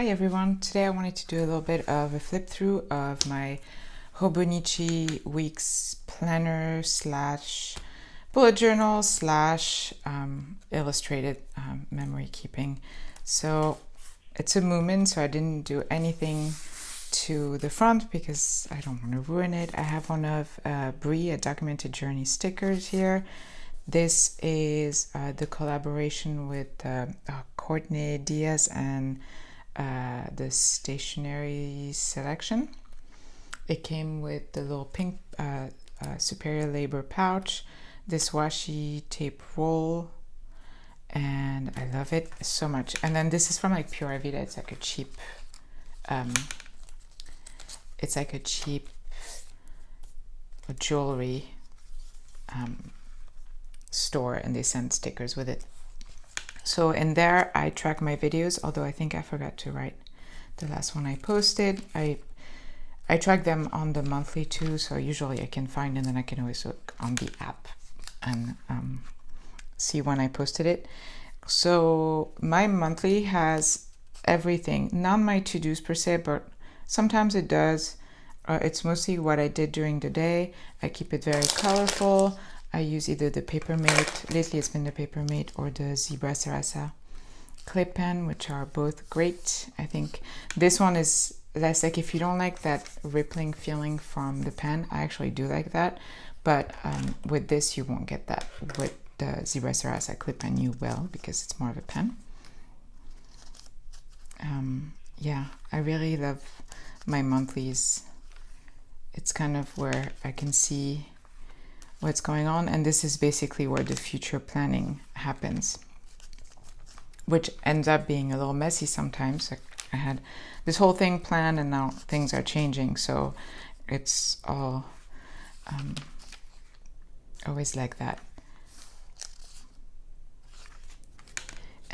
Hi everyone, today I wanted to do a little bit of a flip through of my Hobonichi weeks planner slash bullet journal slash illustrated memory keeping. So it's a movement, so I didn't do anything to the front because I don't want to ruin it. I have one of Brie, a documented journey stickers here. This is the collaboration with Courtney Diaz and the stationery selection. It came with the little pink Superior Labor pouch, this washi tape roll, and I love it so much. And then this is from like Pure Vida. It's like a cheap jewelry store, and they send stickers with it. So in there I track my videos, although I think I forgot to write the last one I posted. I track them on the monthly too, so usually I can find, and then I can always look on the app and see when I posted it. So my monthly has everything, not my to-dos per se, but sometimes it does. It's mostly what I did during the day. I keep it very colorful. I use either the Papermate, lately it's been the Papermate, or the Zebra Sarasa clip pen, which are both great. I think this one is less, like if you don't like that rippling feeling from the pen, I actually do like that. But with this, you won't get that. With the Zebra Sarasa clip pen, you will, because it's more of a pen. Yeah, I really love my monthlies. It's kind of where I can see what's going on, and this is basically where the future planning happens, which ends up being a little messy sometimes. Like I had this whole thing planned and now things are changing, so it's all always like that.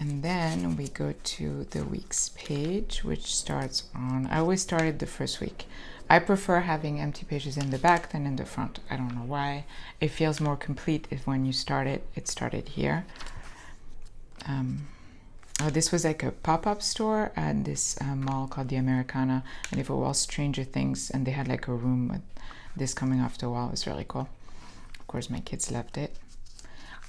And then we go to the weeks page, which starts on, I always started the first week. I prefer having empty pages in the back than in the front. I don't know why. It feels more complete if when you start it, it started here. Oh, this was like a pop-up store at this mall called the Americana, and if it was Stranger Things, and they had like a room with this coming off the wall. It was really cool. Of course, my kids loved it.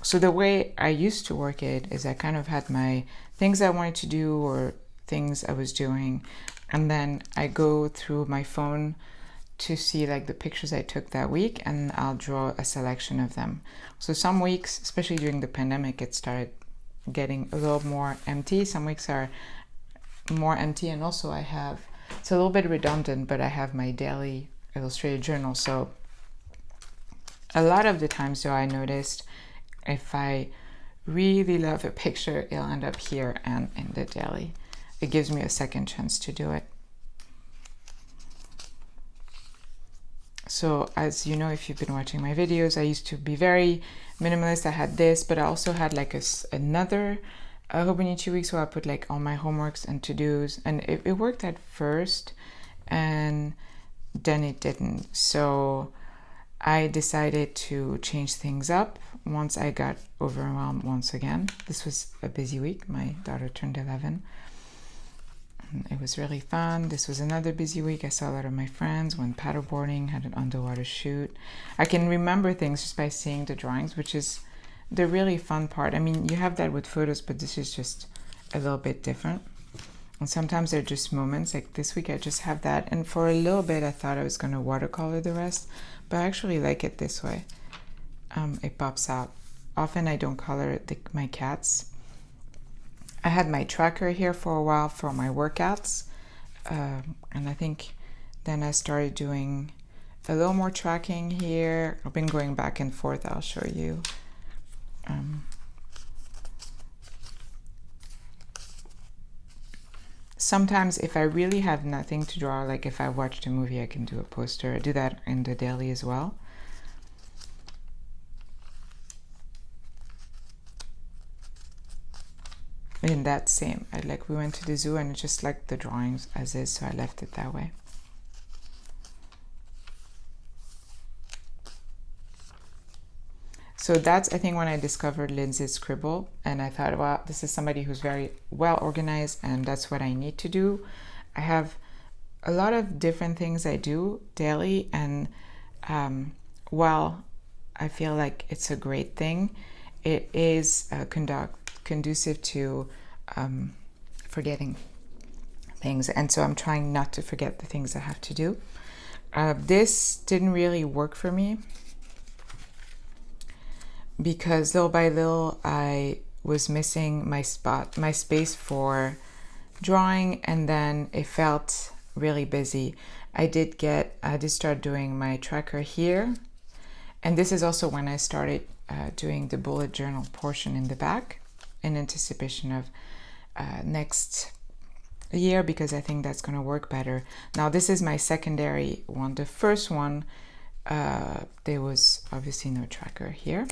So the way I used to work it is I kind of had my things I wanted to do or things I was doing, and then I go through my phone to see like the pictures I took that week, and I'll draw a selection of them. So some weeks, especially during the pandemic, it started getting a little more empty. Some weeks are more empty, and also I have, it's a little bit redundant, but I have my daily illustrated journal. So a lot of the times though, I noticed if I really love a picture, it'll end up here and in the daily. It gives me a second chance to do it. So as you know, if you've been watching my videos, I used to be very minimalist. I had this, but I also had like another Hobonichi weeks where I put like all my homeworks and to-dos, and it worked at first and then it didn't. So I decided to change things up once I got overwhelmed once again. This was a busy week. My daughter turned 11. It was really fun. This was another busy week. I saw a lot of my friends, went paddleboarding, had an underwater shoot. I can remember things just by seeing the drawings, which is the really fun part. I mean, you have that with photos, but this is just a little bit different. And sometimes they're just moments. Like this week I just have that. And for a little bit I thought I was going to watercolor the rest, but I actually like it this way. It pops out. Often I don't color my cats. I had my tracker here for a while for my workouts, and I think then I started doing a little more tracking here. I've been going back and forth. I'll show you. Sometimes if I really have nothing to draw, like if I watched a movie, I can do a poster. I do that in the daily as well. In that same, we went to the zoo and it's just like the drawings as is, so I left it that way. So that's, I think, when I discovered Lindsay's Scribble, and I thought, well, this is somebody who's very well organized, and that's what I need to do. I have a lot of different things I do daily, and while I feel like it's a great thing, it is conducive to forgetting things, and so I'm trying not to forget the things I have to do. This didn't really work for me because little by little I was missing my space for drawing, and then it felt really busy. I did start doing my tracker here, and this is also when I started doing the bullet journal portion in the back in anticipation of next year, because I think that's going to work better. Now this is my secondary one. The first one, there was obviously no tracker here,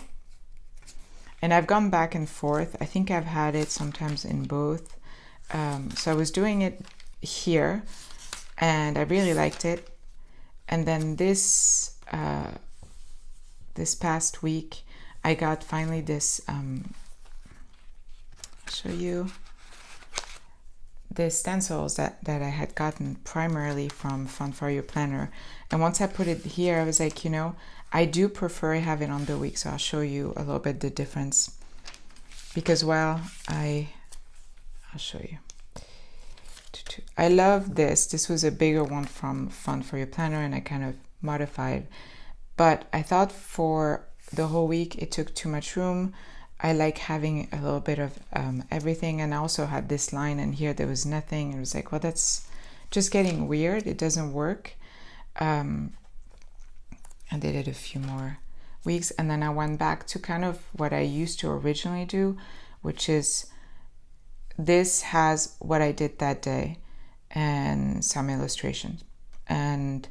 and I've gone back and forth. I think I've had it sometimes in both. So I was doing it here, and I really liked it. And then this past week, I got finally this. I'll show you the stencils that I had gotten primarily from Fun for Your Planner. And once I put it here, I was like, you know, I do prefer having it on the week. So I'll show you a little bit the difference, because while I'll show you. I love this. This was a bigger one from Fun for Your Planner, and I kind of modified. But I thought for the whole week it took too much room. I like having a little bit of everything, and I also had this line, and here there was nothing. It was like, well, that's just getting weird. It doesn't work. I did it a few more weeks, and then I went back to kind of what I used to originally do, which is this has what I did that day and some illustrations, and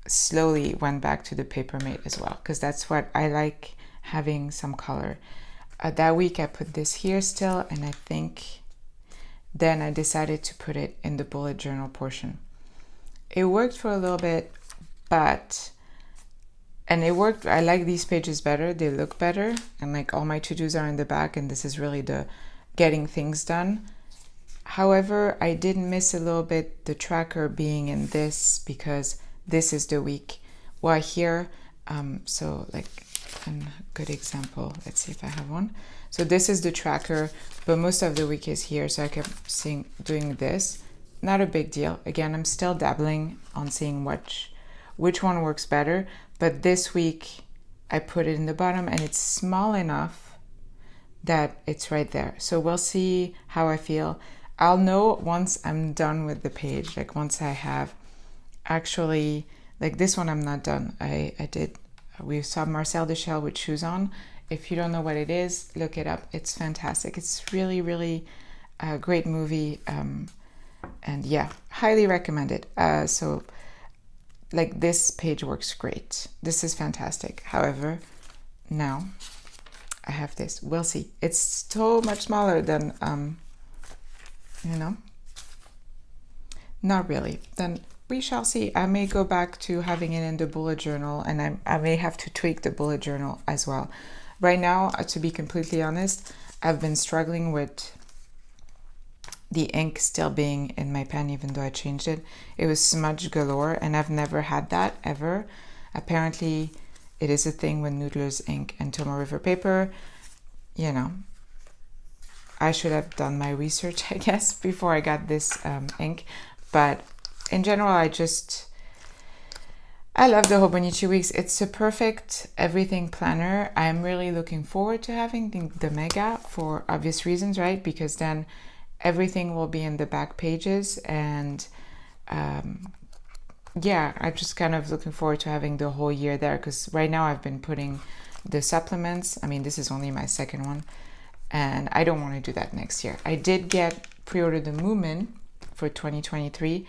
slowly went back to the paper mate as well, because that's what I like, having some color. That week I put this here still, and I think then I decided to put it in the bullet journal portion. It worked for a little bit, and it worked. I like these pages better. They look better, and like all my to-dos are in the back, and this is really the getting things done. However, I did miss a little bit the tracker being in this, because this is the week. Well, here, so like a good example, let's see if I have one. So this is the tracker, but most of the week is here. So I kept doing this. Not a big deal. Again, I'm still dabbling on seeing which one works better. But this week I put it in the bottom, and it's small enough that it's right there. So we'll see how I feel. I'll know once I'm done with the page, like once I have actually, like this one I'm not done. We saw Marcel Deschelles with Shoes On. If you don't know what it is, look it up. It's fantastic. It's really, really a great movie. And yeah, highly recommend it. So like this page works great. This is fantastic. However, now I have this. We'll see. It's so much smaller than, not really. Then we shall see. I may go back to having it in the bullet journal, and I may have to tweak the bullet journal as well. Right now, to be completely honest, I've been struggling with the ink still being in my pen, even though I changed it. It was smudge galore, and I've never had that ever. Apparently, it is a thing with Noodler's ink and Tomo River paper. You know, I should have done my research, I guess, before I got this ink. But in general, I love the Hobonichi Weeks. It's a perfect everything planner. I'm really looking forward to having the Mega for obvious reasons, right? Because then everything will be in the back pages, and yeah, I'm just kind of looking forward to having the whole year there, because right now I've been putting the supplements. I mean, this is only my second one, and I don't want to do that next year. I did pre-order the Moomin for 2023,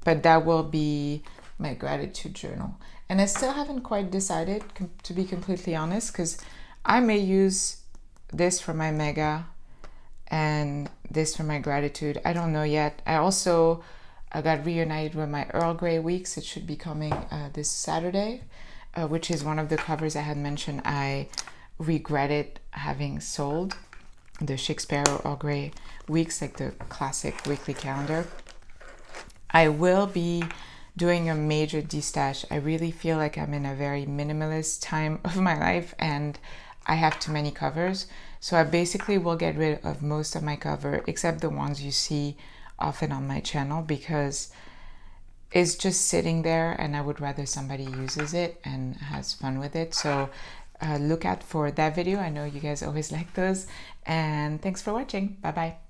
but that will be my gratitude journal. And I still haven't quite decided, to be completely honest, because I may use this for my Mega and this for my gratitude. I don't know yet. I got reunited with my Earl Grey weeks. It should be coming this Saturday. which is one of the covers I had mentioned I regretted having sold, the Shakespeare or Grey weeks, like the classic weekly calendar. I will be doing a major destash. I really feel like I'm in a very minimalist time of my life and I have too many covers. So I basically will get rid of most of my cover except the ones you see often on my channel, because it's just sitting there and I would rather somebody uses it and has fun with it. So look out for that video. I know you guys always like those, and thanks for watching. Bye bye.